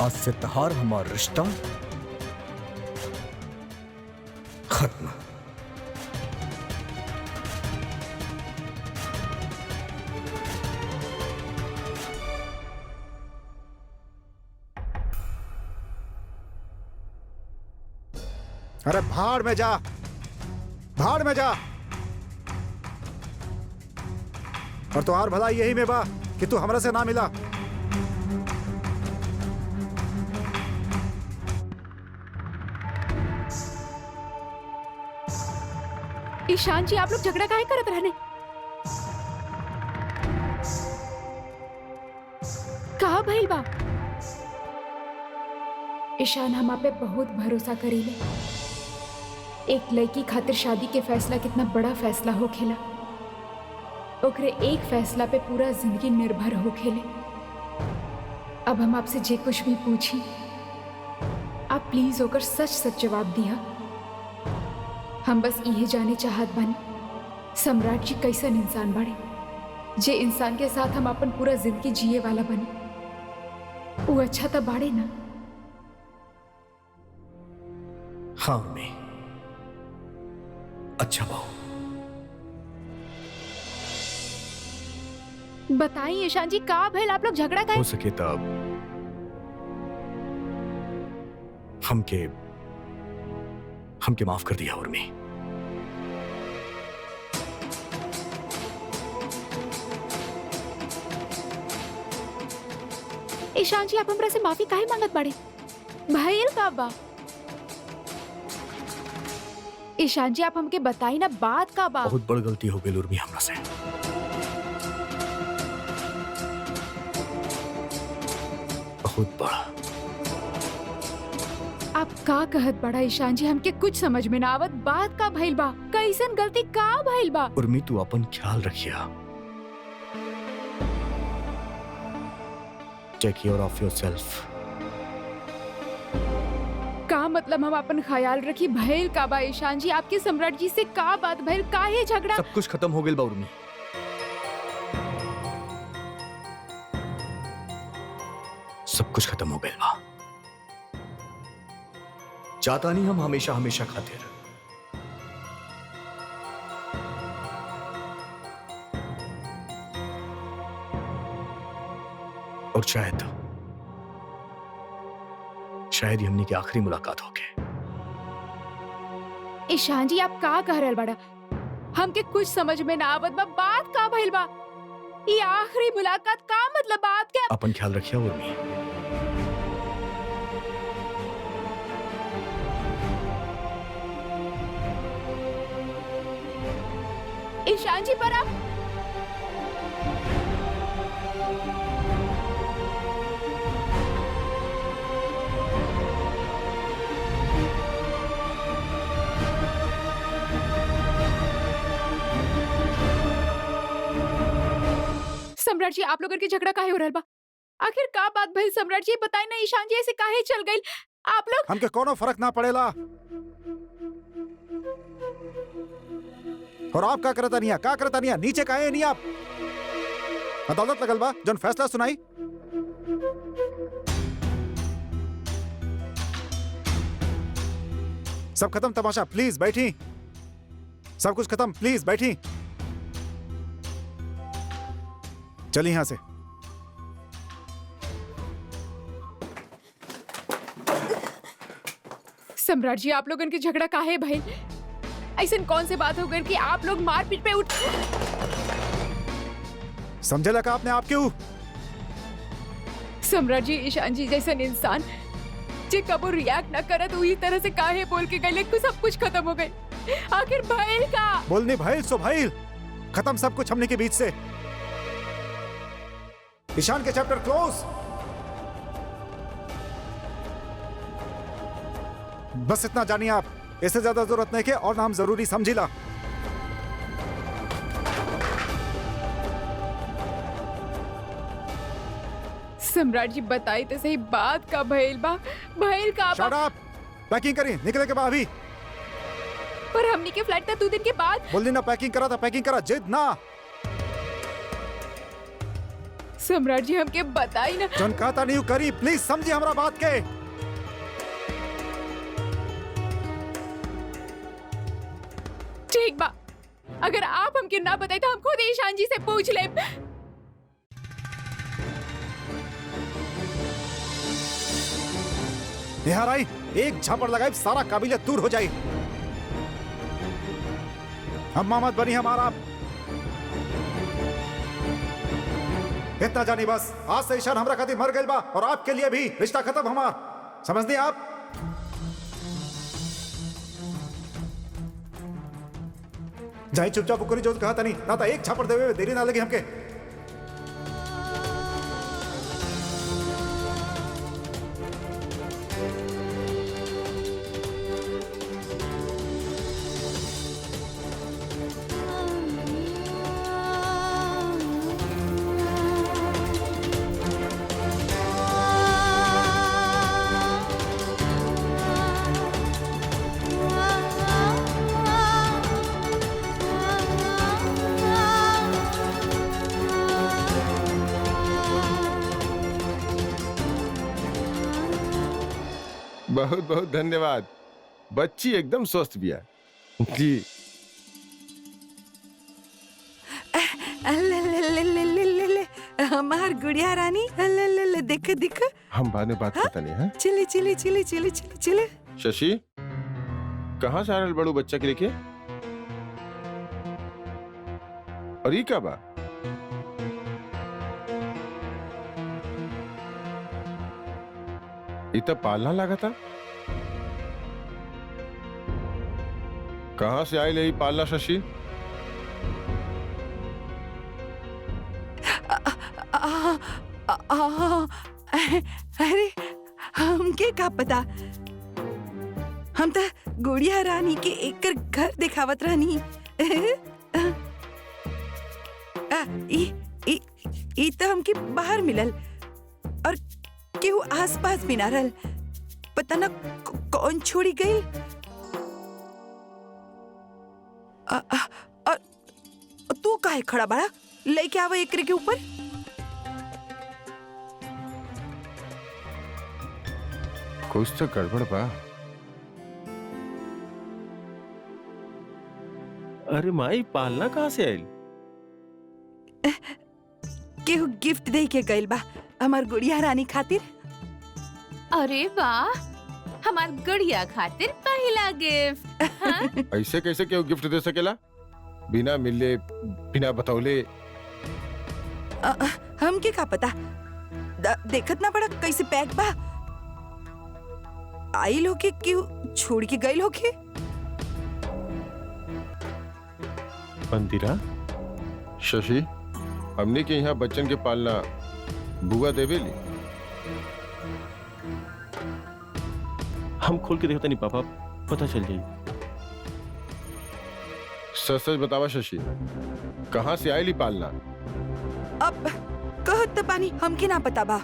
आज से तहार हमार रिश्ता खत्म। अरे भाड़ में जा, भाड़ में जा। और तुम्हार भलाई यही में बा कि तू हमरा से ना मिला। ईशान जी, आप लोग झगड़ा काहे करत रहने? कहा भइल बा? ईशान, हम आप पे बहुत भरोसा करीले। एक लड़की खातिर शादी के फैसला कितना बड़ा फैसला हो खेला। ओकरे एक फैसला पे पूरा जिंदगी निर्भर हो खेले। अब हम आपसे जे कुछ भी पूछी, आप प्लीज होकर सच सच जवाब दिया। हम बस यही जाने चाहत बानी, सम्राट जी कैसन इंसान बाड़े, जे इंसान के साथ हम अपन पूरा जिंदगी जिए वाला बनी। वो अच्छा तो बाड़े ना? हाँ उर्मी, अच्छा बाऊ। बताइए ईशान जी, का भइल? आप लोग झगड़ा हो काहे? सके तब हमके माफ कर दिया उर्मी। ईशान जी, आप हमरा से माफी काहे मांगत बाड़े? भइल का बा? ईशान जी, आप हमके बताई ना, बात का बा? बहुत बड़ गलती हो गई उर्मी हमरा से। बहुत बड़ा। आप का कहत बड़ा ईशान जी? हमके कुछ समझ में ना आवत। बात का भइल बा? कैसन गलती का भइल बा? उर्मी, तू अपन ख्याल रखिया। Take care of yourself. का मतलब हम अपन ख्याल रखी? भइल का बा ईशान जी? आपके सम्राट जी से का बात भइल? काहे झगड़ा? सब कुछ खत्म हो गइल बा उर्मी। सब कुछ खत्म हो गइल बा। चाहता नहीं हम हमेशा हमेशा खातिर। और शायद ही हमनी की आखिरी मुलाकात होके। ईशान जी, आप का कह रहल बड़ा? हमके कुछ समझ में ना आवत बा। बात का भइल बा? ये आखिरी मुलाकात का मतलब? बात क्या? अपन ख्याल रखिया उर्मी। ईशान जी, पर आप सम्राट जी, आप लोगन के झगड़ा काहे हो रहल बा? आखिर का बात भइल सम्राट जी? बताई ना ईशान जी, ऐसे काहे चल गइल आप लोग? हमके कोनो फर्क ना पड़ेला। और आप का करता नहीं, का करता नहीं? नीचे काहे नहीं आप? अदालत लगल बा, जन फैसला सुनाई। सब खत्म तमाशा, प्लीज बैठी। सब कुछ खत्म, प्लीज बैठी। चलिए यहां से। सम्राट जी, आप लोगन के झगड़ा काहे भइल? ऐसन कौन सी बात हो गई कि आप लोग मारपीट पे उठ? समझे लगा आपने? आप क्यों? सम्राट जी, ईशान जी जैसन इंसान जे कबो रिएक्ट न करत, उही तरह से काहे बोल के गए कि सब कुछ खत्म हो गए? आखिर भइल का? बोलनी भइल सो भइल। खत्म सब कुछ हमने के बीच से। ईशान के चैप्टर क्लोज। बस इतना जानिए आप, इससे ज्यादा जरूरत नहीं के और नाम जरूरी समझिला। सम्राट जी, बताई तो सही, बात का भइल बा? भइल का बा? Shut up. पैकिंग करी, निकले के बाद अभी। पर हमनी के फ्लाइट था 2 दिन के बाद। बोल दी ना पैकिंग करा था, पैकिंग करा, जिद ना। सम्राट जी हमके बताई ना। जौन कहता नहीं करी, प्लीज समझिए हमरा बात के। ठीक बा, अगर आप हमके ना बताई तो हम खुद ईशान जी से पूछ ले। यहाँ आई, एक झापड़ लगाई सारा काबिलियत दूर हो जाए। हम मामद बनी हमारा। इतना जानी बस, आज से ईशान हमरा खातिर मर गइल बा और आपके लिए भी रिश्ता खत्म हमार। समझनी आप? जाई चुपचाप उकरी जो कहा था नहीं, ना तो एक झापड़ देवे में देरी ना लगी हमके। बहुत बहुत धन्यवाद। बच्ची एकदम स्वस्थ भी है जी। हमार गुड़िया रानी, देख देख। हम बाद में बात करता नहीं है। चले चले चले चले चले चले। शशि, कहाँ से आ रहल बड़ू बच्चा के लेके? और ये क्या बा? इतना पालना लगा था? कहाँ से आई ले पालना शशि? अरे हमके का पता, हम तो गुड़िया रानी के एक घर दिखावत रहनी। ई तो हमके बाहर मिलल और केहू आसपास भी ना रहल। पता ना कौन छोड़ी गई। और तू काहे खड़ा बड़ा? लेके आवा एकरे के ऊपर। कुछ तो गड़बड़ बा। अरे माई, पालना कहाँ से आयल? केहू गिफ्ट दे के गइल बा हमार गुड़िया रानी खातिर। अरे वाह, हमार गुड़िया खातिर पहला गिफ्ट। हाँ? ऐसे कैसे केहू गिफ्ट दे सकेला बिना मिले, बिना बतौले? हमके का पता, देखत ना पड़ा कैसे पैक बा। आई लोग के क्यों छोड़ के गए लोग के? मंदिरा, शशि, हमने के यहाँ बच्चन के पालना बुआ देवेली। हम खोल के देखता नहीं पापा, पता चल जाए। सच सच बतावा शशि, कहाँ से आयली पालना? अब कहत त पानी हमके ना पता बा।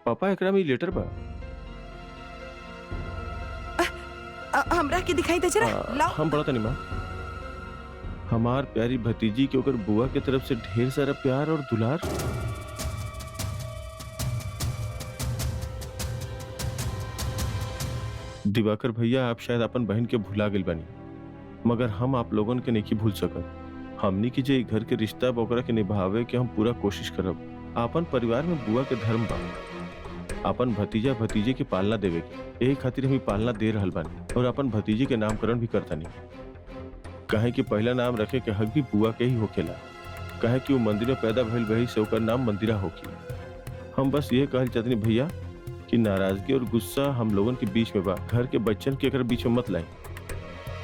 पापा एकरा में लेटर बा। हमरा के दिखाई दे जरा। लाओ। हम पढ़ता नहीं माँ। हमार प्यारी भतीजी के ओकर बुआ के तरफ से ढेर सारा प्यार और दुलार। दिवाकर भैया, आप शायद अपन बहन के भुला गइल बानी, मगर हम आप लोगन के नहीं भूल सकत। हमनी के जे घर के रिश्ता ओकरा के निभावे के हम पूरा कोशिश करब। आपन परिवार में बुआ के धर्म बा, अपन भतीजा भतीजे की पालना देवे के। यही खातिर हम पालना दे रहल बानी और अपन भतीजे के नामकरण भी करता नहीं। कहे कि पहला नाम रखे के हक भी बुआ के ही होखेला। कहे कि वो मंदिर में पैदा भइल वही से ओकर नाम मंदिरा होखी। हम बस ये कहल चाहतनी भैया कि नाराजगी और गुस्सा हम लोगन के बीच में बा, घर के बच्चन के एकर बीच में मत लाई।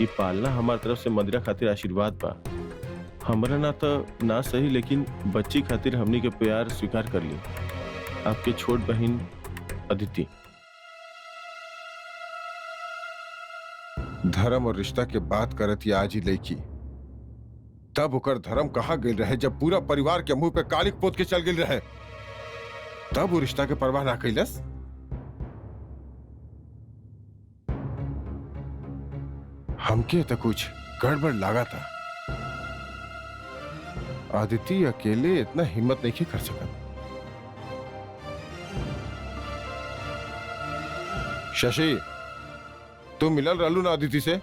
ये पालना हमारी तरफ से मंदिरा खातिर आशीर्वाद बा। हमरा ना तो ना सही, लेकिन बच्ची खातिर हमनी के प्यार स्वीकार कर ली। आपके छोट बहन अदिति। धर्म और रिश्ता के बात करत ही आज ही लईकी, तब ओकर धर्म कहाँ गइल रहे जब पूरा परिवार के मुंह पे कालिक पोत के चल गइल रहे। तब वो रिश्ता के परवाह ना कैलस। हमके तो कुछ गड़बड़ लगा था। आदित्य अकेले इतना हिम्मत नहीं कर सका। शशि, तुम मिलल रहलू ना आदित्य से?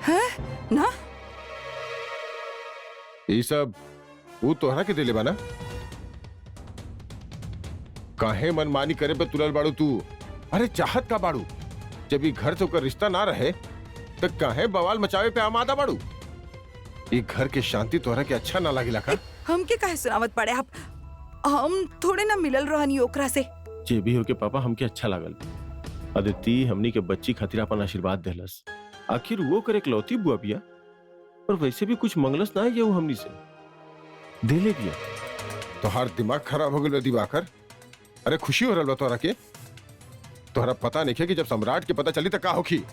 है ना? ये सब वो तोहरा के दिले बाना? काहे मनमानी करे पे तुलल बाड़ू तू? अरे चाहत का बाड़ू? जब ये घर से होकर रिश्ता ना रहे तो काहे बवाल मचावे पे आमादा बाड़ू? ये घर के शांति तोहरा के अच्छा ना लागिला का? हमके काहे सुनावत पड़े आप? हम थोड़े ना मिलल रहनी ओकरा से। जे भी हो के पापा हमके अच्छा लागल। अदिति हमनी के बच्ची खातिर अपन आशीर्वाद देहलस। आखिर वो करे इकलौती बुआ बिया, और वैसे भी कुछ मंगलस ना है ये वो हमनी से देले बिया। तोहार दिमाग खराब हो गया दिवाकर। अरे खुशी हो रहा बा तोहरा के? तोहरा पता नहीं है कि जब सम्राट के पता चली तो का होखी?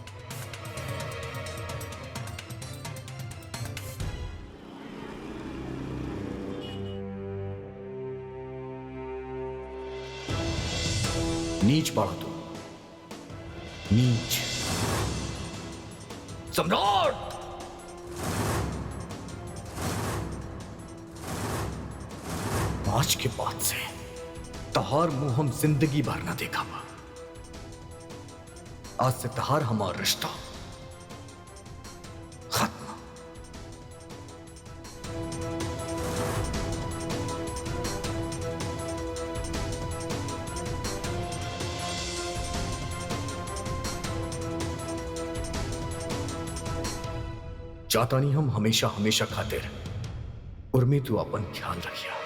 नीच बाड़ा तू, नीच। सम्राट! आज के बाद से तहार मुंह हम जिंदगी भर ना देखा बा। आज से तहार हमार रिश्ता खत्म। चाहता नहीं हम हमेशा हमेशा खातिर। उर्मी तू अपन ख्याल रखिया।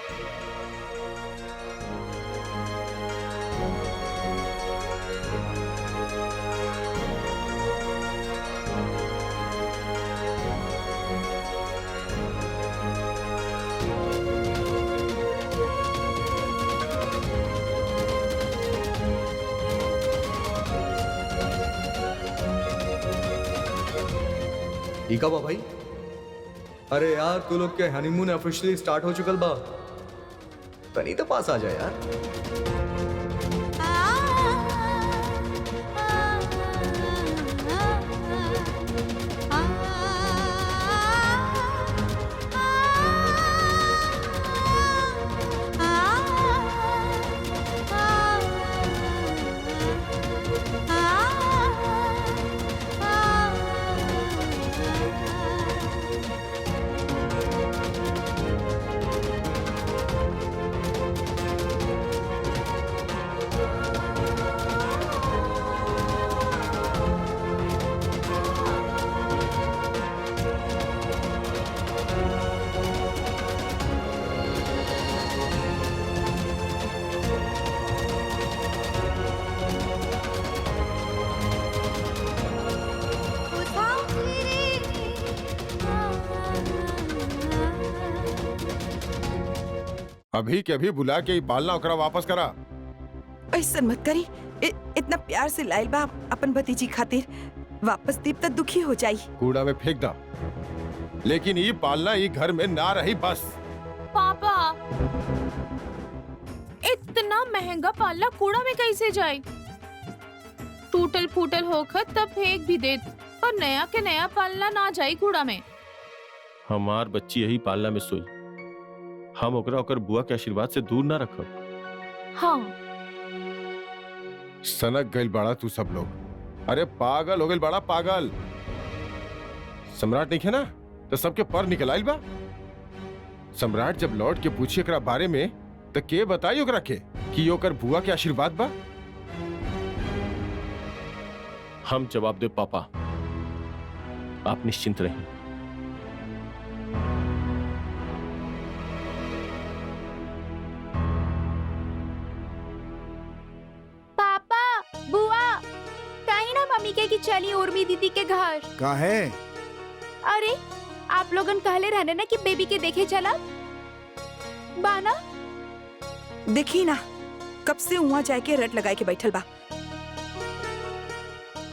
ठीक है बा भाई। अरे यार तू लोग के हनीमून ऑफिशियली स्टार्ट हो चुकल बा। तनी तो पास आ जाए यार। अभी के अभी बुला के पालना ओकरा वापस करा। ऐसा मत करी। इतना प्यार से लाइल बा अपन भतीजी खातिर। वापस दीप तक दुखी हो जाई। कूड़ा में फेंक दा। लेकिन ये पालना ये घर में ना रही बस। पापा, इतना महंगा पालना कूड़ा में कैसे जाए? टूटल फूटल होकर तब फेंक भी दे, पर नया के नया पालना ना जाए कूड़ा में। हमार बच्ची यही पालना में सोई। हम ओकरा ओकर बुआ के आशीर्वाद से दूर ना रखब। हाँ। सनक गइल बड़ा तू सब लोग। अरे पागल हो गइल बड़ा पागल। सम्राट नहीं है ना तो सबके पर निकल आइल बा। सम्राट जब लौट के पूछी एकरा बारे में तो के बताई ओकरा के कि ओकर बुआ के आशीर्वाद बा। हम जवाब दे पापा, आप निश्चिंत रहें। कि चली उर्मी दीदी के घर। का है? अरे आप लोगन कहले रहने ना कि बेबी के देखे चला बाना। देखी ना कब से वहाँ जाके रट लगाए के बैठल बा।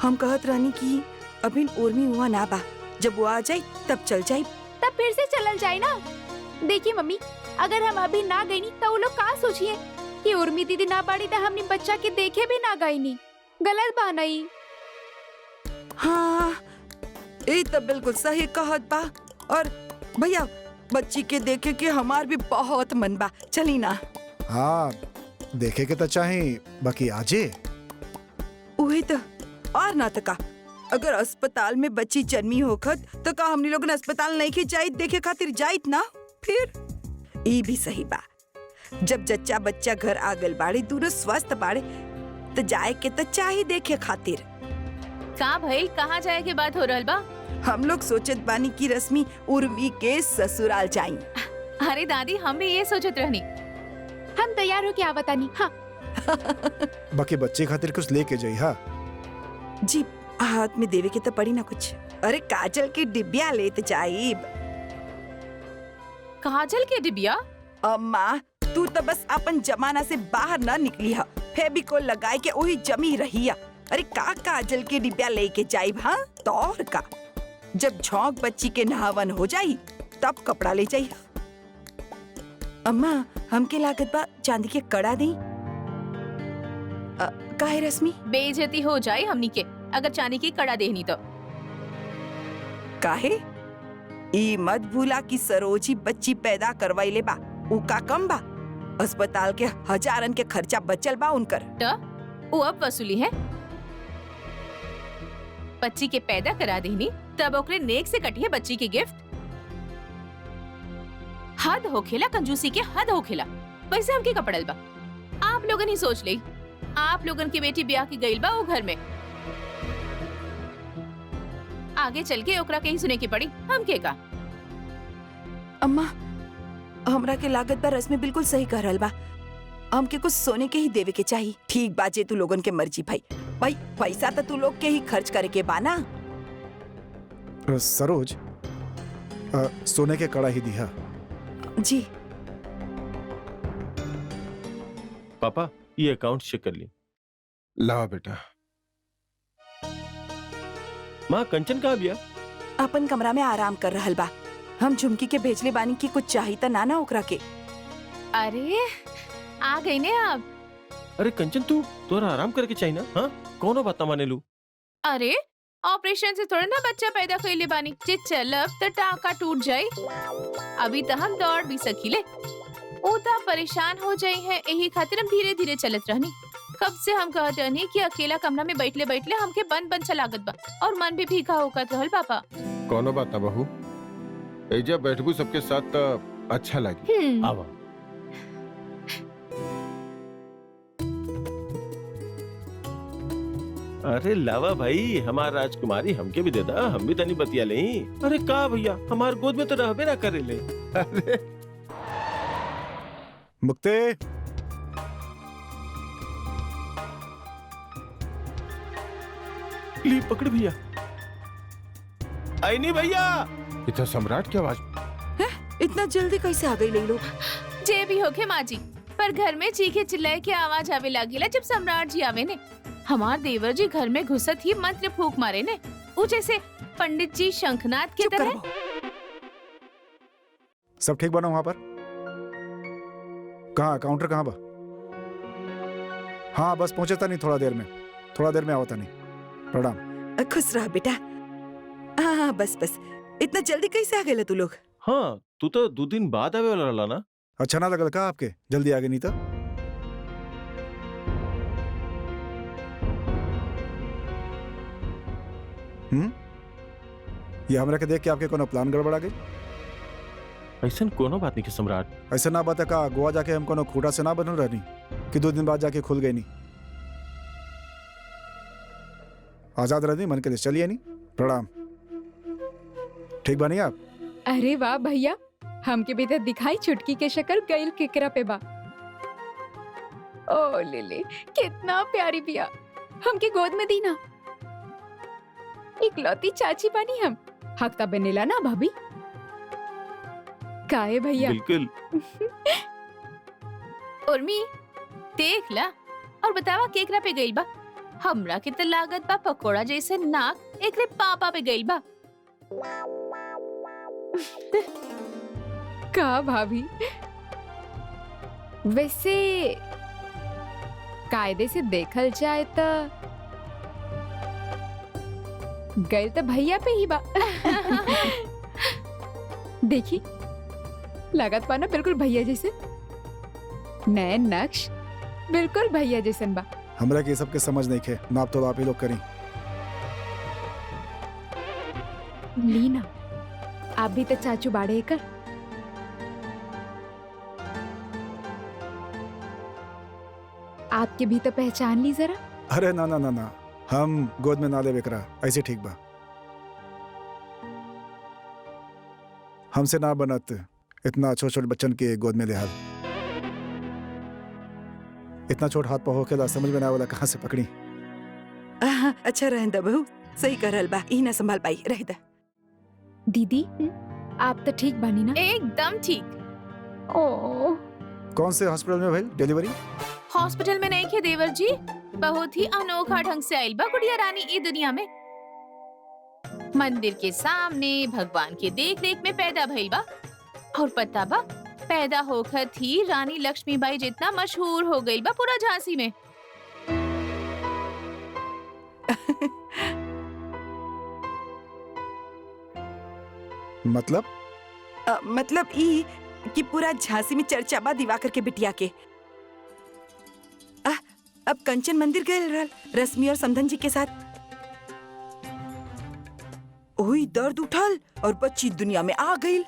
हम कहत रहनी कि अभी उर्मी वहाँ ना बा, जब वो आ जाए तब चल जाए। तब फिर से चलल जाए ना। देखिए मम्मी, अगर हम अभी ना गई नी तो वो लोग का सोचिए कि उर्मी दीदी ना बाड़ी तो हमने बच्चा के देखे भी ना गई नी। गलत बाना ही। हाँ ये तो बिल्कुल सही कहत बा। और भैया बच्ची के देखे के हमार भी बहुत मन बा, चली ना। हाँ देखे के तो चाहे, बाकी आजे वही तो। और ना तो का, अगर अस्पताल में बच्ची जन्मी होखत तो का हमनी लोग अस्पताल नहीं के जाइत देखे खातिर जाइत ना। फिर ये भी सही बा, जब जच्चा बच्चा घर आ गल बाड़े, दोनों स्वस्थ बाड़े, तो जाए के तो चाहे देखे खातिर। का भइल, कहाँ जाए के बात हो रहल बा? हम लोग सोचत बानी कि रश्मि उर्मी के ससुराल जाई। अरे दादी, हम भी ये सोचत रहनी। हम तैयार हो के आवतानी। हाँ बाकी बच्चे खातिर कुछ लेके जाई। हाँ जी, हाथ में देवे के तो पड़ी ना कुछ। अरे काजल की डिब्बिया लेते जाइब। काजल के डिबिया? अम्मा तू तो बस अपन जमाना से बाहर ना निकली है, फेविकोल लगाए के वही जमी रही है। अरे का काजल के डिब्बिया लेके जाइब। हाँ तो और का, जब झोंक बच्ची के नहावन हो जाई तब कपड़ा ले जाई। अम्मा हमके लागत बा चांदी के कड़ा दी। काहे रश्मि? बेइज्जती हो जाए हमनी के अगर चांदी की कड़ा देनी तो। काहे? ई मत भूला कि सरोजी बच्ची पैदा करवाइले बा, उ का कम बा? अस्पताल के हजारन के खर्चा बचल बा उनकर। वो अब वसूली है। बच्ची के पैदा करा देनी तब ओकरे नेक से कटी है बच्ची के गिफ्ट। हद होखेला, कंजूसी के हद होखेला। वैसे हमके कपड़ल बा, आप लोगन ही सोच ले। आप लोगन की बेटी ब्याह की गईल बा वो घर में, आगे चल के ओकरा के ही सुने की पड़ी। हम के का? अम्मा हमरा के लागत बा रश्मि बिल्कुल सही कह रहल बा, हमके कुछ सोने के ही देवे के चाहिए। ठीक बाजे तू लोगन के मर्जी भाई। भाई पैसा तो तू लोग के ही खर्च करे के बा ना। सरोज सोने के कड़ा ही दिया। जी पापा ये अकाउंट चेक कर ली। लावा बेटा। माँ कंचन कहाँ बिया? अपन कमरा में आराम कर रहल बा। हम झुमकी के भेजले बानी की कुछ चाहिए त ना ओकरा के। अरे आ गई ने आप। अरे कंचन तू तोरा आराम करके चाहिए ना। हाँ कौनो बात ना माने लू। अरे ऑपरेशन से थोड़ा ना बच्चा पैदा कइले बानी, जे चलब त टाका टूट जाई। अभी तो हम दौड़ भी सकीले। ओता परेशान हो जाई है, यही खातिर हम धीरे धीरे चलत रहनी। कब से हम कहत रहनी कि अकेला कमरा में बैठले बैठले हमके बन बन लागत बा और मन भी भीखा होकर रहल पापा। कौनो बात ना बहू, एजा बैठबू सबके साथ तो अच्छा लगी। आवा। अरे लावा भाई, हमार राजकुमारी हमके भी दे दा, हम भी तनी बतिया लें। अरे का भैया, हमार गोद में तो रहबे ना करे ले। अरे मुक्ते ली पकड़ भैया। आई नहीं भैया। इतना सम्राट की आवाज। इतना जल्दी कैसे आ गई लोग? जे भी होके माँ जी, पर घर में चीखे चिल्लाए के आवाज आवे लागिला जब सम्राट जी आवे ने। हमार देवर जी घर में घुसत ही मंत्र फूक मारे ने, वो जैसे पंडित जी शंखनाद के चुप तरह। करो। सब ठीक बना वहां पर? कहाँ काउंटर कहाँ बा? हाँ बस पहुंचे था नहीं, थोड़ा देर में आवता नहीं। प्रणाम। खुश रह बेटा। हाँ बस बस, इतना जल्दी कैसे आ गए तू लोग? हाँ तू तो 2 दिन बाद आवे वाला रहला ना। अच्छा ना लगल का आपके जल्दी आगे? नहीं तो ये हमरा के देख के आपके कोनो प्लान गड़बड़ा गई? ऐसा कोनो बात नहीं कि सम्राट। ऐसा ना बात है का गोवा जाके हम कोनो खूटा से ना बनल रहनी कि 2 दिन बाद जाके खुल गई नहीं। आजाद रहनी मन के लिए चलिए नहीं। प्रणाम। ठीक बनी आप? अरे वाह भैया, हमके भी तो दिखाई चुटकी के शक्ल गईल केकरा पे बा। ओ लिली कितना प्यारी बिया, हमके गोद में दी ना। इकलौती चाची बानी हम, हक ता बनेला ना भाभी। काहे भैया? बिल्कुल। उर्मी देख ला और बतावा केकरा पे गइल बा। हमरा के त लागत बा पकोड़ा जैसे नाक एकरे पापा पे गइल बा। का भाभी? वैसे कायदे से देखल जाए तो गए तो भैया पे ही बा। देखी लागत पाना बिल्कुल भैया जैसे, नए नक्श बिल्कुल भैया जैसन बा। हमरा के सब के समझ नहीं खे, नाप तो आप ही लोग करी। लीना आप भी तो चाचू बाड़े कर। आपके भी तो पहचान ली जरा। अरे ना ना ना ना, हम गोद में ना ले बेकरा, ऐसे ठीक बा। हमसे ना बनत इतना छोट छोट बच्चन के गोद में लेहाल। इतना छोट हाथ पाँव होखेला, समझ में ना वाला कहाँ से पकड़ी। अच्छा रहंदा बहू, सही करल बा, ई ना संभाल पाई रहदा। दीदी आप तो ठीक बानी ना? एकदम ठीक। ओ कौन से हॉस्पिटल में भइल डिलीवरी? हॉस्पिटल में नहीं खे देवर जी, बहुत ही अनोखा ढंग से आइल बा गुड़िया रानी ई दुनिया में। मंदिर के सामने भगवान के देख रेख में पैदा भइल बा, और पता बा पैदा होकर ही रानी लक्ष्मीबाई जितना मशहूर हो गई बा पूरा झांसी में। मतलब? मतलब ई कि पूरा झांसी में चर्चा बा दिवाकर के बिटिया के। अब कंचन मंदिर गए रहल रश्मि और समधन जी के साथ। ओही दर्द उठल और बच्ची दुनिया में आ गई।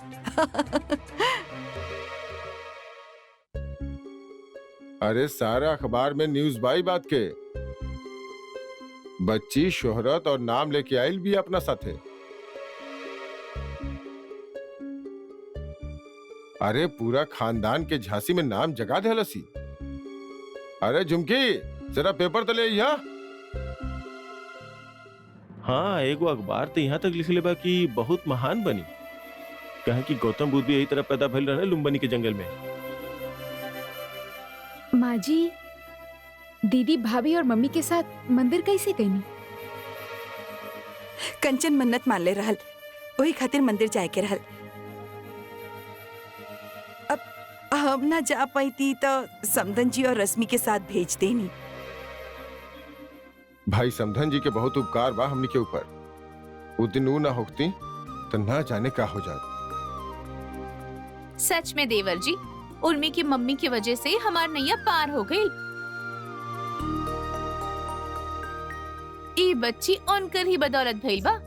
अरे सारा अखबार में न्यूज बाई बात के। बच्ची शोहरत और नाम लेके आयल भी अपना साथे। अरे पूरा खानदान के झांसी में नाम जगा दे लसी। अरे झुमकी जरा पेपर तो ले यहाँ। हाँ, एगो अखबार तो यहाँ तक लिखले बा कि बहुत महान बनी, कहे कि गौतम बुद्ध भी यही तरह पैदा भइल रहे लुम्बिनी के जंगल में। माँ जी, दीदी भाभी और मम्मी के साथ मंदिर कैसे गई? कंचन मन्नत मान ले रहल, वही खातिर मंदिर जाए के रहल। अब हम ना जा पाई थी तो समधन जी और रश्मि के साथ भेज देनी। भाई समधन जी के बहुत उपकार बा हमनी के ऊपर। वो दिन ऊ ना होती तो ना जाने का हो जात। सच में देवर जी, उर्मी की मम्मी की वजह से हमार नैया पार हो गई। ई बच्ची उनकर ही बदौलत भइल बा।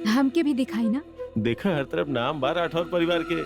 हमके भी दिखाई ना। देखा हर तरफ नाम बा राठौर परिवार के।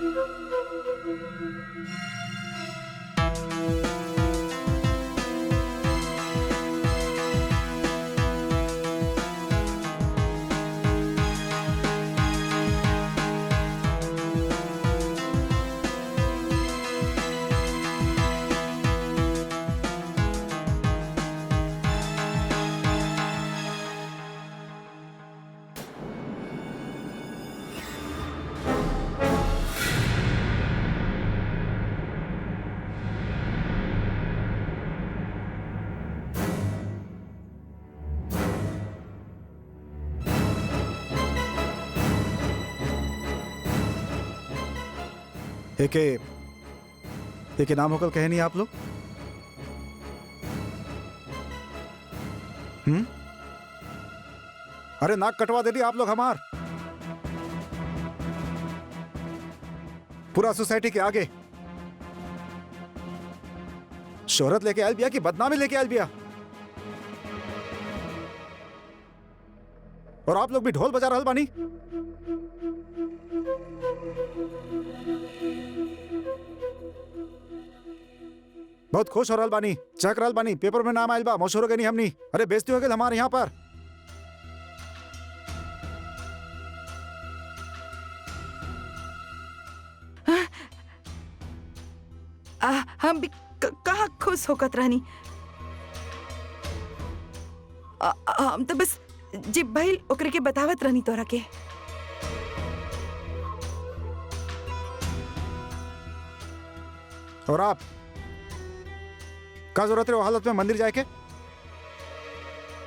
एक नाम होकर कहे नहीं आप लोग? अरे नाक कटवा दे दी आप लोग हमार, पूरा सोसाइटी के आगे। शोहरत लेके आयल बिया कि बदनामी लेके आयल बिया? और आप लोग भी ढोल बजा रहल बानी। बहुत खुश हो रहल बानी, चहक रहल बानी, पेपर में नाम आयल बा, मशहूर हो गई हमनी। अरे बेइज्जती हो गई हमारे यहाँ पर। हम भी कहाँ खुश होकत रहनी। हम तो बस जिब भइल ओकरे के बतावत रहनी तोरा के। और आप का जरूरत है वो हालत में मंदिर जाके?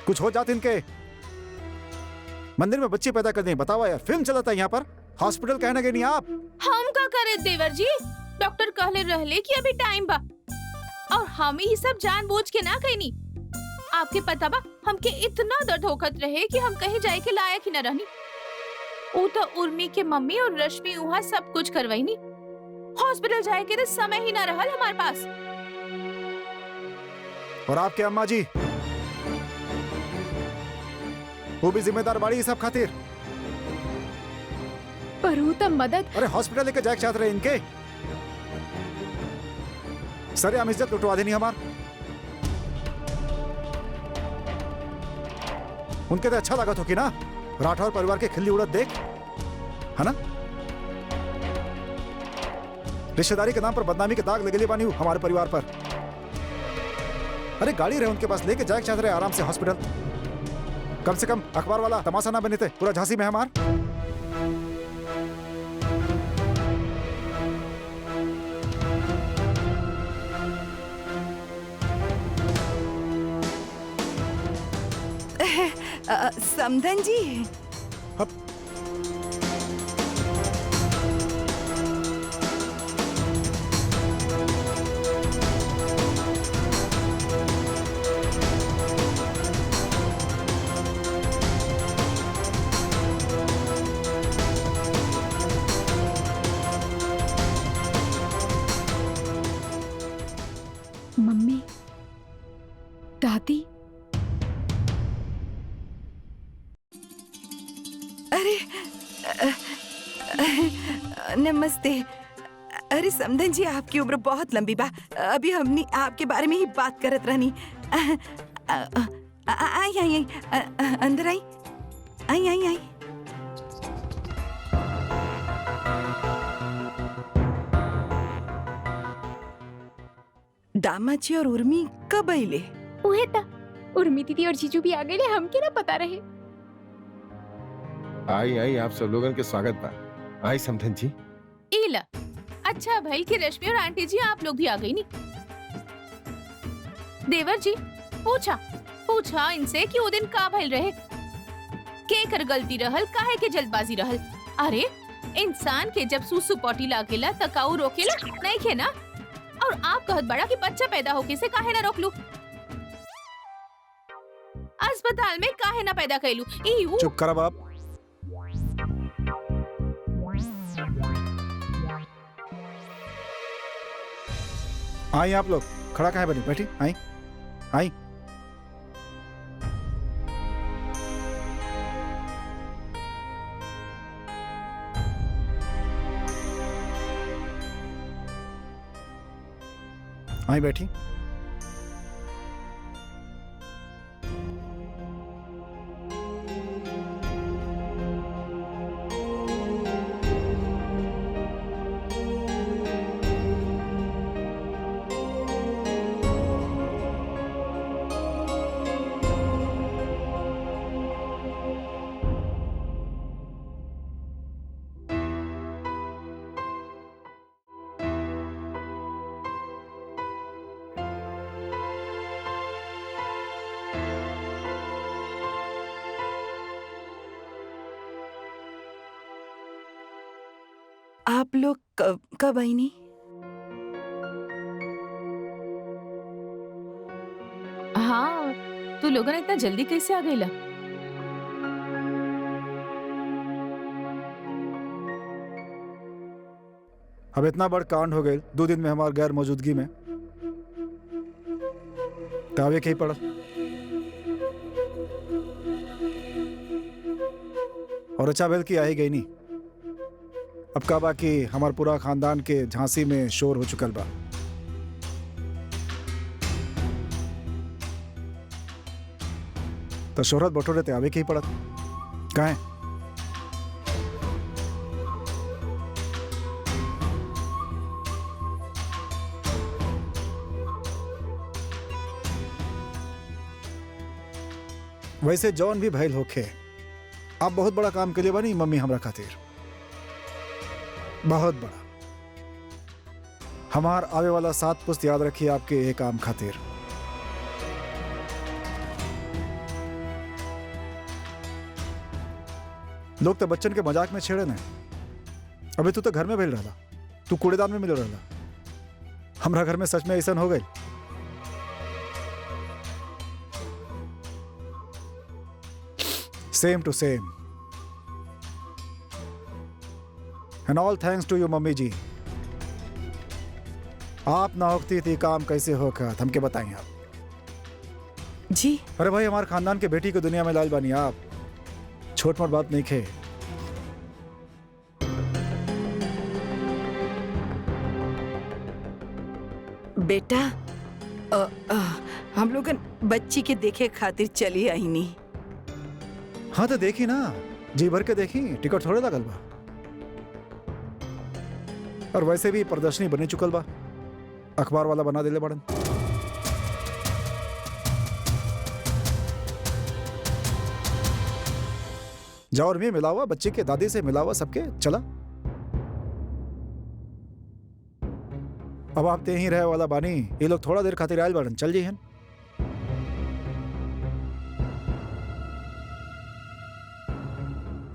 कुछ हो जाते इनके मंदिर में बच्ची पैदा कर दी। बताओ यार, फिल्म चलाता है यहाँ पर, हॉस्पिटल कहने के नहीं आप। हम का करे देवर जी, डॉक्टर कहले रहले कि अभी टाइम बा और हम ही सब जानबूझ के ना कहनी। आपके पता बा हमके इतना दर्द होखत रहे कि हम कहीं जाए के लायक ही न रहनी। वो तो उर्मी के मम्मी और रश्मि वहाँ सब कुछ करवाईनी। हॉस्पिटल जाए के तो समय ही ना रहल हमारे पास। और आपके अम्मा जी वो भी जिम्मेदार बाड़ी ये सब खातिर। पर वो तो मदद। अरे हॉस्पिटल लेके जाके चाहते रहे इनके, सरे हम इज्जत लुटवा देनी हमार। उनके तो अच्छा लगा तो कि ना राठौर परिवार के खिल्ली उड़त देख, है ना? रिश्तेदारी के नाम पर बदनामी के दाग लगे बानी हमारे परिवार पर। अरे गाड़ी रहे उनके पास, लेके जाके चाहते रहे आराम से हॉस्पिटल। कम से कम अखबार वाला तमाशा ना बने थे, पूरा झांसी में हमार। समधन जी, मम्मी, दादी, अरे नमस्ते। अरे समधन जी, आपकी उम्र बहुत लंबी बा। अभी हमने आपके बारे में ही बात करत रहनी। आई आई आई, अंदर आई आई आई आई। दामाद जी और उर्मी कब आइले? उहे ता उर्मी दीदी और जीजू भी आ गए, हमके ना पता रहे। आई आई आप सब लोगन के स्वागत बा। आई समधन जी। इला अच्छा भाई कि रश्मि और आंटी जी आप लोग भी आ गई नी। देवर जी पूछा इनसे कि वो दिन का भइल रहे, के कर गलती रहल, काहे के जल्दबाजी रहल। अरे इंसान के जब सुसु पोटी लागेला तकाऊ रोकेला नहीं खे ना। और आप कहत बड़ा कि बच्चा पैदा होके से काहे ना रोक लू, अस्पताल में काहे ना पैदा कैलू। चुप कर बाप। आई आप लोग, खड़ा काहे बनी, बैठी। आई आई। आई बैठी। आप लोग कब आई नी? हाँ, तू लोगन इतना जल्दी कैसे आ गईला? अब इतना बड़ कांड हो गए 2 दिन में हमारे गैर मौजूदगी में, तावे कहीं पड़ा। और अच्छा भेल की आई गई नहीं। अब का बाकी हमार पूरा खानदान के झांसी में शोर हो चुकल बा। तो शोहरत बटोरे ते आवे के ही पड़त। काहे? वैसे जौन भी भइल होखे, आप बहुत बड़ा काम के लिए बनी मम्मी हमरा खातिर, बहुत बड़ा। हमार आवे वाला 7 पुस्त याद रखिए आपके एक काम खातिर। लोग तो बच्चन के मजाक में छेड़े न। अबे तू तो घर में भेल रहा, तू कूड़ेदान में मिल रहा। हमरा घर में सच में ऐसा हो गई। Same to same and all thanks to you mummy ji. आप ना होती थी काम कैसे होगा हमके बताएं आप जी। अरे भाई हमारे खानदान के बेटी को दुनिया में लाल बानी आप, छोट मोट बात नहीं खे। बेटा हम लोग बच्ची के देखे खातिर चली आई नहीं। हाँ तो देखी ना, जी भर के देखी, टिकट थोड़े लगल बा। और वैसे भी प्रदर्शनी बने चुकल बा, अखबार वाला बना देले बड़न। जाओ और में मिलावा, बच्चे के दादी से मिलावा, सबके चला। अब आप ते ही रहे वाला बानी, ये लोग थोड़ा देर खातिर आयल बड़न, चल जी हन।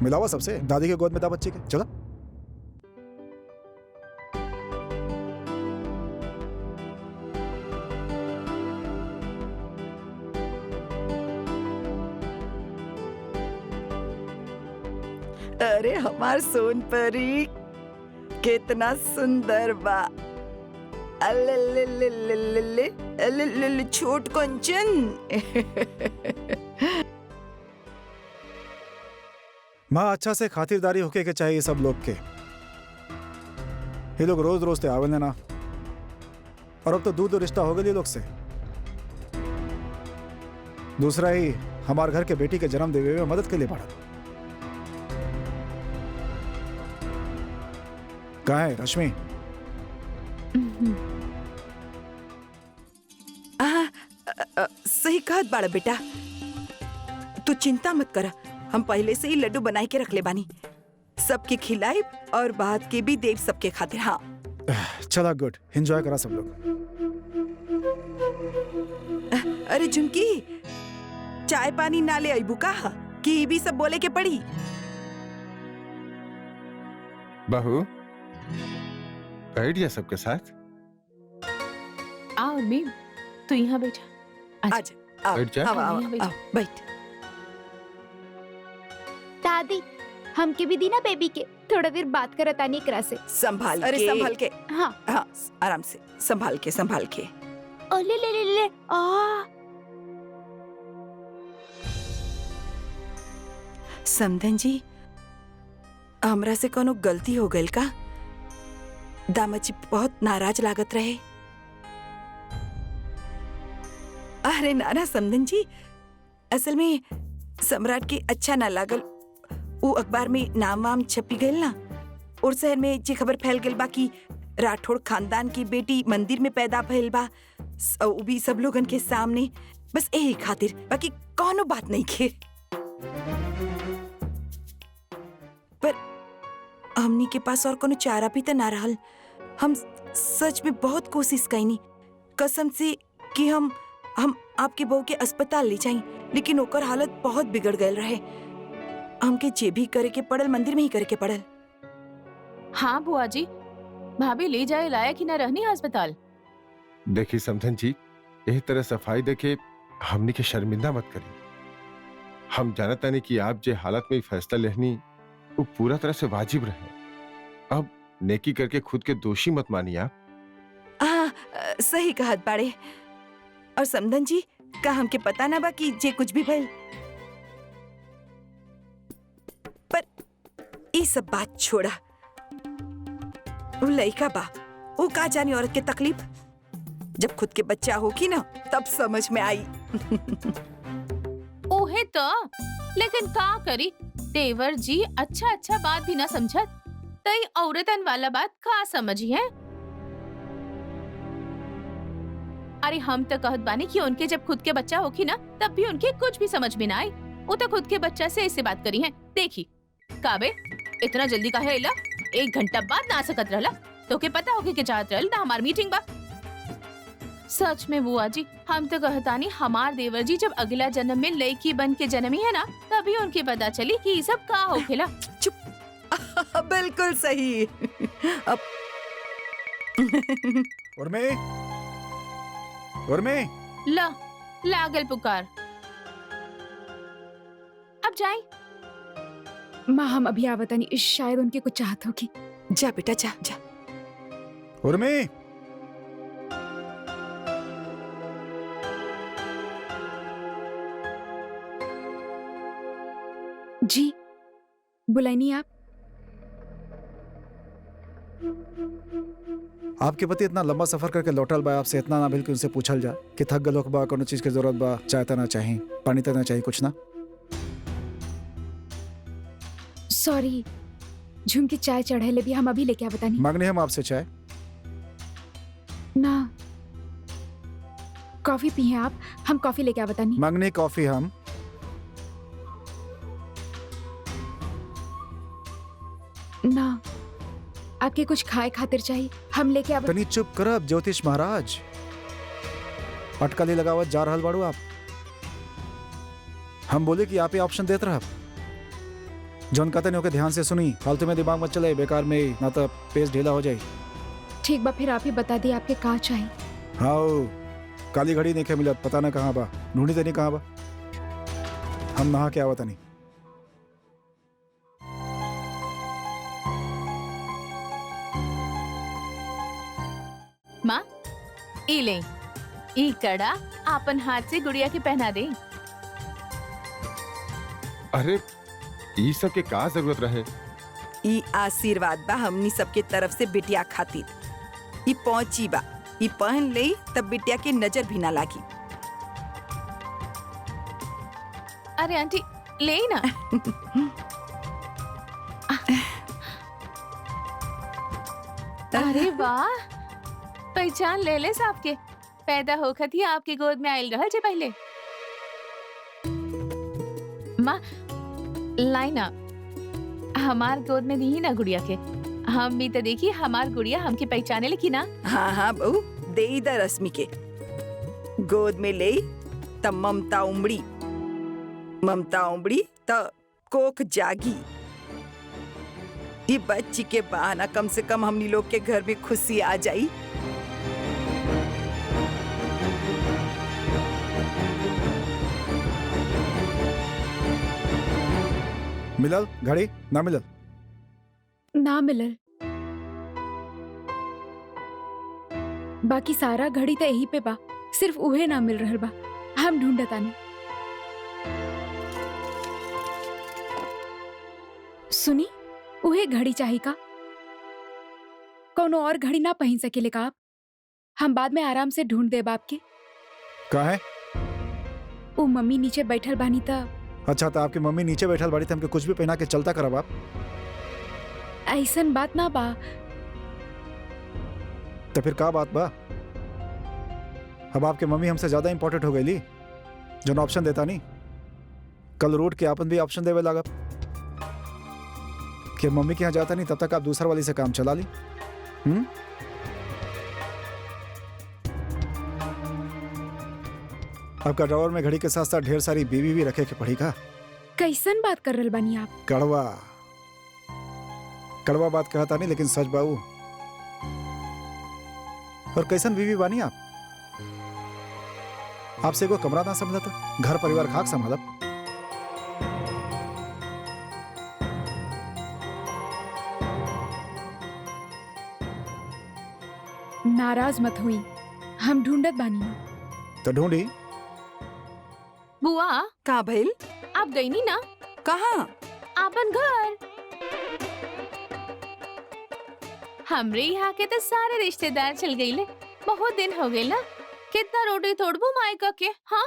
मिलावा सबसे, दादी के गोद में था बच्चे के, चला। अरे हमार सोन परी कितना सुंदर बा। अल्ले छोट कंचन। माँ अच्छा से खातिरदारी होके के चाहिए सब लोग के। ये लोग रोज रोज ते आवे ना, और अब तो दूर दूर रिश्ता हो गए ये लोग से। दूसरा ही हमारे घर के बेटी के जन्म देवे में मदद के लिए पड़ा। कहाँ है रश्मि? सही कहत बाड़ा बेटा, तू चिंता मत कर, हम पहले से ही लड्डू बनाई के रख ले बानी, सबके खिलाई और बाद के भी देव सबके खातिर। हाँ चला, गुड, एंजॉय करा सब लोग। अरे झुमकी, चाय पानी ना ले आईबू का कि भी सब बोले के पड़ी? बहू बैठ जा सबके साथ। आओ मीम, तू यहाँ बैठा। आज बैठ जा। बैठ। दादी हमके भी दी ना बेबी के, थोड़ा देर बात करत आनी एकरा से। संभाल के। अरे संभाल के। हाँ हाँ आराम से, संभाल के संभाल के। ओ ले ले ले ले आ। समधन जी, हमरा से कोनो गलती हो गई का? दामाद जी बहुत नाराज लागत रहे। अरे नाना समधन जी, असल में सम्राट के अच्छा ना लागल, वो अखबार में नाम वाम छपी गई ना, और शहर में जे खबर फैल गई बा कि राठौड़ खानदान की बेटी मंदिर में पैदा भइल बा, वो भी सब लोगन के सामने। बस यही खातिर, बाकी कोनो बात नहीं के। पर हमनी के पास और कोनो चारा भी तो ना रहल। हम सच में बहुत कोशिश कईनी, कसम से, कि हम आपके बहू के अस्पताल ले जाई, लेकिन ओकर हालत बहुत बिगड़ गए रहे। हमके जे भी करे के पड़ल, मंदिर में ही करे के पड़ल। हाँ बुआ जी, भाभी ले जाए लायक ही ना रहनी अस्पताल। देखिए समधन जी, यही तरह सफाई देखे हमनी के शर्मिंदा मत करी। हम जानता नहीं कि आप जे हालत में फैसला लेनी वो पूरा तरह से वाजिब रहे। अब नेकी करके खुद के दोषी मत मानिए आप। हाँ सही कहत बाड़े। और समधन जी, का हमके पता ना बा कि जे कुछ भी भइल। पर ये सब बात छोड़ा, वो लड़का बा, वो का जानी औरत के तकलीफ। जब खुद के बच्चा होगी ना, तब समझ में आई। ओहे तो, लेकिन का करी, देवर जी अच्छा अच्छा बात भी ना समझत, तई औरतन वाला बात का समझी है। अरे हम तो कहत बानी कि उनके जब खुद के बच्चा होगी ना, तब भी उनके कुछ भी समझ में ना आई। वो तो खुद के बच्चा से ऐसे बात करी है। देखी काबे, इतना जल्दी काहे आइला? 1 घंटा बाद ना सकत रहला। तो के पता होके के चाहत रहल ना हमार मीटिंग बा। सच में बुआ जी, हम तो कहतानी हमार देवर जी जब अगला जन्म में लड़की बन के जन्मी है ना, तभी उनके पता चली कि ये सब का होखेला। बिल्कुल सही। अब उर्मी, उर्मी, ला लागल पुकार। अब जाए। माँ हम अभी आवतनी, शायद उनके कुछ चाहत होगी। जा बेटा जा जा। उर्मी, जी बुलाइनी आप। आपके पति इतना लंबा सफर करके लौटल बा, आपसे इतना ना कि उनसे पूछल जा कि थक गल बा, कोनो चीज की जरूरत बा, चाय तना चाहिए, पानी तना चाहिए, कुछ ना। सॉरी, झुमकी चाय चढ़ेले भी हम अभी लेके आवतनी। मांगनी हम आपसे चाय। ना कॉफी पिए आप, हम कॉफी लेके आवतनी। मांगनी कॉफी हम। ना आपके कुछ खाए खातिर चाहिए, हम लेके आवत। तनी चुप करब ज्योतिष महाराज, अटकली लगावत जा रहल बाड़ू आप। हम बोले कि आप ही ऑप्शन देत रहब, जौन कहते नहीं ओके ध्यान से सुनी, फालतू में दिमाग मत चले, बेकार में ना तो पेज ढीला हो जाए। ठीक बा, फिर आप ही बता दिए आपके का चाहिए। हाँ, काली घड़ी नहीं के मिलत, पता ना कहाँ बा, ढूंढी तनी कहाँ बा। हम नहा के आवत नहीं। माँ ई ले, ई कड़ा आपन हाथ से गुड़िया के पहना दे। अरे ई सब के का जरूरत रहे? ई आशीर्वाद बा हमनी सबके तरफ से बिटिया खातिर। ई पहुंची बा, ई पहन ले तब बिटिया के नजर भी ना लागी। अरे आंटी ले ना। अरे वाह, पहचान ले ले साहब के। पैदा होखत ही आपके गोद में आयल रहल जे पहले। माँ लाइना हमार गोद में दी ना गुड़िया के, हम भी तो देखी हमार गुड़िया हमके पहचाने लेकिन ना। हाँ हाँ बहू, दे इधर रश्मि के गोद में ले तब ममता उमड़ी, ममता उमड़ी तब कोख जागी। ये बच्ची के बहाना कम से कम हमनी लोग के घर में खुशी आ जाई। मिलल घड़ी ना मिलल? ना मिलल। बाकी सारा घड़ी तो यही पे बा, सिर्फ उहे ना मिल रहल बा। हम ढूंढतानी। सुनी, उहे घड़ी चाहिए का? कोनो और घड़ी ना पहन सकेले का आप? हम बाद में आराम से ढूंढ दे बाप के। कहाँ है? वो मम्मी नीचे बैठल बानी था। अच्छा, तो आपकी मम्मी नीचे बैठल बाड़ी, हमके कुछ भी पहना के चलता करब आप? ऐसन बात ना बा। तो फिर का बात बा? अब आपके मम्मी हमसे ज्यादा इंपॉर्टेंट हो गई, जो ऑप्शन देता नहीं। कल रोड के आपन भी ऑप्शन देवे लागब कि मम्मी के यहाँ जाता नहीं, तब तक आप दूसरा वाली से काम चला ली। आपका ड्रॉवर में घड़ी के साथ साथ ढेर सारी बीवी भी रखे के पड़ी का? कैसन बात कर रहे बानी आप? कड़वा कड़वा बात कहता नहीं, लेकिन सच बाबू। और कैसन बीवी बानी आप? आपसे को कमरा ना संभला, घर परिवार खाक संभाला। नाराज मत हुई, हम ढूंढत बानी ना। तो ढूंढी। बुआ कहाँ भइल? आप गई नी ना? कहाँ? आपन घर। हमरे यहाँ के तो सारे रिश्तेदार चल गईले। बहुत दिन हो गए ना। कितना रोटी तोड़बू मायका के? हाँ